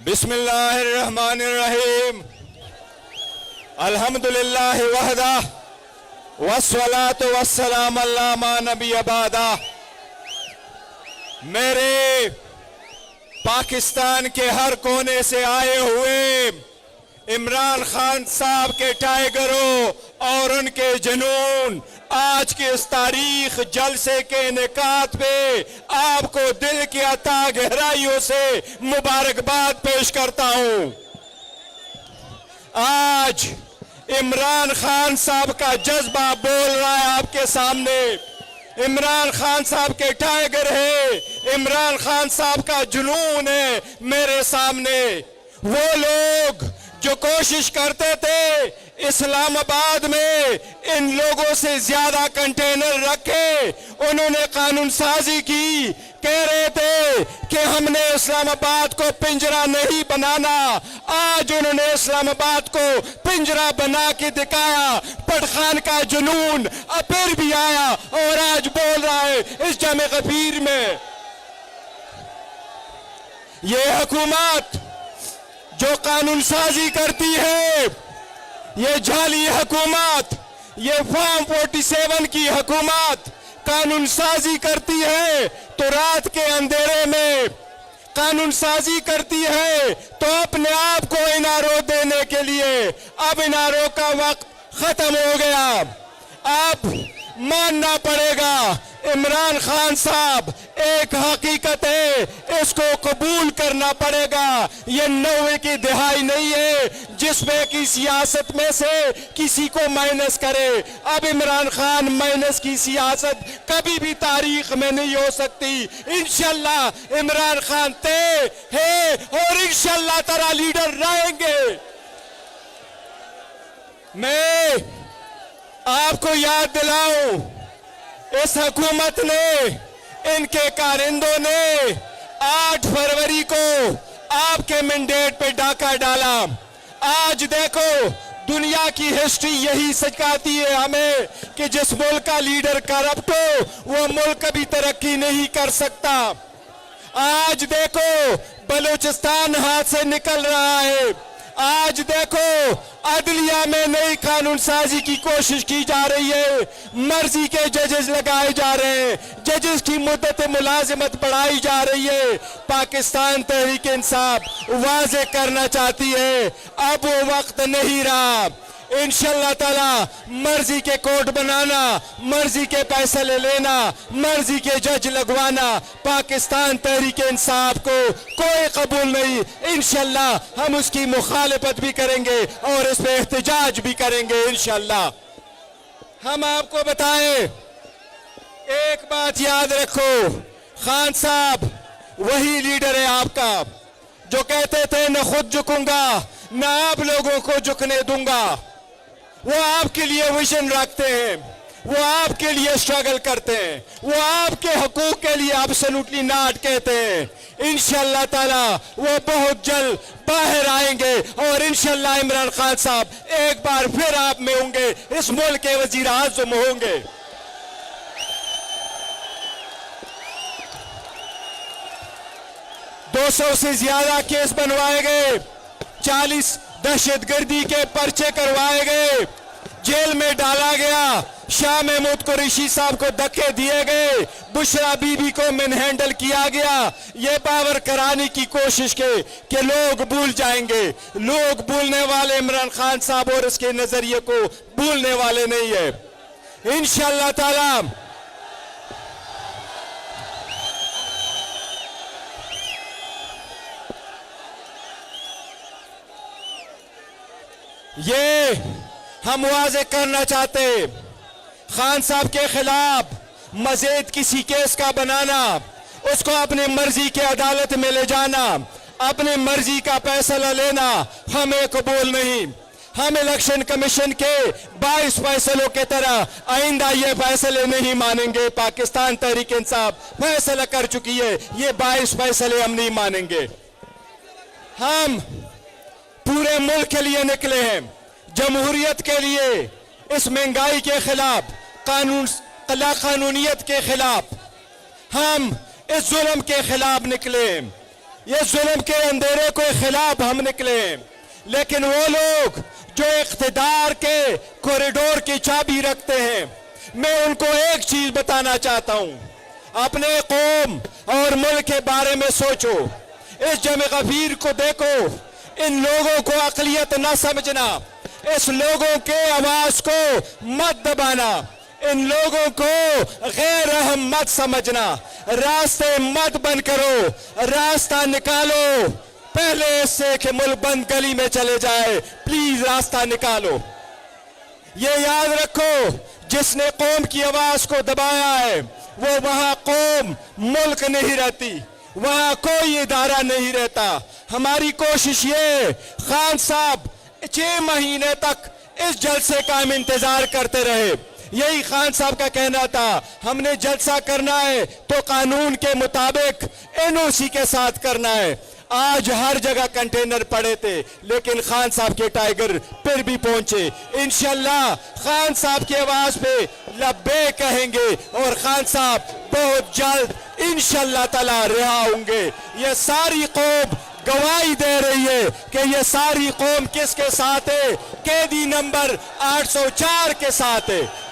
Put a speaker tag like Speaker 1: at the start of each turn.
Speaker 1: बिस्मिल्लाहिर्रहमानिर्रहीम। अल्हम्दुलिल्लाहि वहदा वस्सलातु वस्सलाम अला मा नबी अबादा। मेरे पाकिस्तान के हर कोने से आए हुए इमरान खान साहब के टाइगरों और उनके जुनून, आज के इस तारीख जलसे के इनेकात पे आपको दिल की अता गहराइयों से मुबारकबाद पेश करता हूं। आज इमरान खान साहब का जज्बा बोल रहा है आपके सामने। इमरान खान साहब के टाइगर है, इमरान खान साहब का जुनून है मेरे सामने। वो लोग जो कोशिश करते थे इस्लामाबाद में इन लोगों से ज्यादा कंटेनर रखे, उन्होंने कानून साजी की, कह रहे थे कि हमने इस्लामाबाद को पिंजरा नहीं बनाना। आज उन्होंने इस्लामाबाद को पिंजरा बना के दिखाया। पठान का जुनून अब फिर भी आया और आज बोल रहा है इस जमे गफीर में। ये हुकूमत जो कानून साजी करती है, ये जाली हुकूमत, ये फॉर्म 47 की हुकूमत कानून साजी करती है तो रात के अंधेरे में कानून साजी करती है तो अपने आप को इनारो देने के लिए। अब इनारो का वक्त खत्म हो गया। अब मानना पड़ेगा इमरान खान साहब एक हकीकत है, इसको कबूल करना पड़ेगा। ये 90 की दिहाई नहीं है जिसमें की सियासत में से किसी को माइनस करे। अब इमरान खान माइनस की सियासत कभी भी तारीख में नहीं हो सकती। इंशाल्लाह इमरान खान तय है और इंशाल्लाह तरह लीडर रहेंगे। मैं आपको याद दिलाऊं, इस हुकूमत ने, इनके कारिंदों ने 8 फरवरी को आपके मैंडेट पे डाका डाला। आज देखो दुनिया की हिस्ट्री यही सिखाती है हमें कि जिस मुल्क का लीडर करप्ट हो वो मुल्क कभी तरक्की नहीं कर सकता। आज देखो बलूचिस्तान हाथ से निकल रहा है। आज देखो अदलिया में नई कानून साजी की कोशिश की जा रही है, मर्जी के जजेस लगाए जा रहे हैं, जजेस की मुद्दत मुलाजिमत बढ़ाई जा रही है। पाकिस्तान तहरीक इंसाफ वाजे करना चाहती है अब वो वक्त नहीं रहा। इंशाल्लाह ताला मर्जी के कोर्ट बनाना, मर्जी के फैसले लेना, मर्जी के जज लगवाना पाकिस्तान तहरीक इंसाफ को कोई कबूल नहीं। इंशाल्लाह हम उसकी मुखालिफत भी करेंगे और इस पे एहतजाज भी करेंगे इंशाल्लाह। हम आपको बताएं, एक बात याद रखो, खान साहब वही लीडर है आपका जो कहते थे न खुद झुकूंगा न आप लोगों को झुकने दूंगा। वो आपके लिए विजन रखते हैं, वो आपके लिए स्ट्रगल करते हैं, वो आपके हकूक के लिए एब्सोल्युटली नॉट कहते हैं। इंशाल्लाह ताला वो बहुत जल्द बाहर आएंगे और इंशाल्लाह इमरान खान साहब एक बार फिर आप में होंगे, इस मुल्क के वजीर आज़म होंगे। दो 200 से ज्यादा केस बनवाए गए, 40 दहशतगर्दी के पर्चे करवाए गए, जेल में डाला गया, शाह महमूद कुरैशी साहब को धक्के दिए गए, बुशरा बीबी को मैनहैंडल किया गया। ये बावर कराने की कोशिश की कि लोग भूल जाएंगे। लोग भूलने वाले इमरान खान साहब और इसके नजरिए को भूलने वाले नहीं है। इंशाअल्लाह ताला ये हम वाजे करना चाहते, खान साहब के खिलाफ मजीद किसी केस का बनाना, उसको अपनी मर्जी के अदालत में ले जाना, अपनी मर्जी का फैसला लेना हमें कबूल नहीं। हम इलेक्शन कमीशन के 22 फैसलों के तरह आइंदा ये फैसले नहीं मानेंगे। पाकिस्तान तहरीक इंसाफ फैसला कर चुकी है, ये 22 फैसले हम नहीं मानेंगे। हम पूरे मुल्क के लिए निकले हैं, जमहूरियत के लिए, इस महंगाई के खिलाफ, कानूनियत के खिलाफ, हम इस जुल्म के खिलाफ निकले। ये जुल्म के अंधेरे के खिलाफ हम निकले हैं। लेकिन वो लोग जो इख्तिदार के कॉरिडोर की चाबी रखते हैं, मैं उनको एक चीज बताना चाहता हूं, अपने कौम और मुल्क के बारे में सोचो। इस जमे गफीर को देखो, इन लोगों को अकलियत न समझना, इस लोगों के आवाज को मत दबाना, इन लोगों को गैर अहम मत समझना, रास्ते मत बंद करो, रास्ता निकालो। पहले इससे कि मुल्क बंद गली में चले जाए, प्लीज रास्ता निकालो। ये याद रखो, जिसने कौम की आवाज को दबाया है वो वहां कौम मुल्क नहीं रहती, वहां कोई इदारा नहीं रहता। हमारी कोशिश ये, खान साहब 6 महीने तक इस जलसे का हम इंतजार करते रहे, यही खान साहब का कहना था, हमने जलसा करना है तो कानून के मुताबिक एनओसी के साथ करना है। आज हर जगह कंटेनर पड़े थे, लेकिन खान साहब के टाइगर फिर भी पहुंचे। इंशाल्लाह खान साहब की आवाज पे लब्बे कहेंगे और खान साहब बहुत जल्द इंशाल्लाह ताला रिहा होंगे। ये सारी कौम गवाही दे रही है कि ये सारी कौम किसके साथ है? कैदी नंबर 804 के साथ है।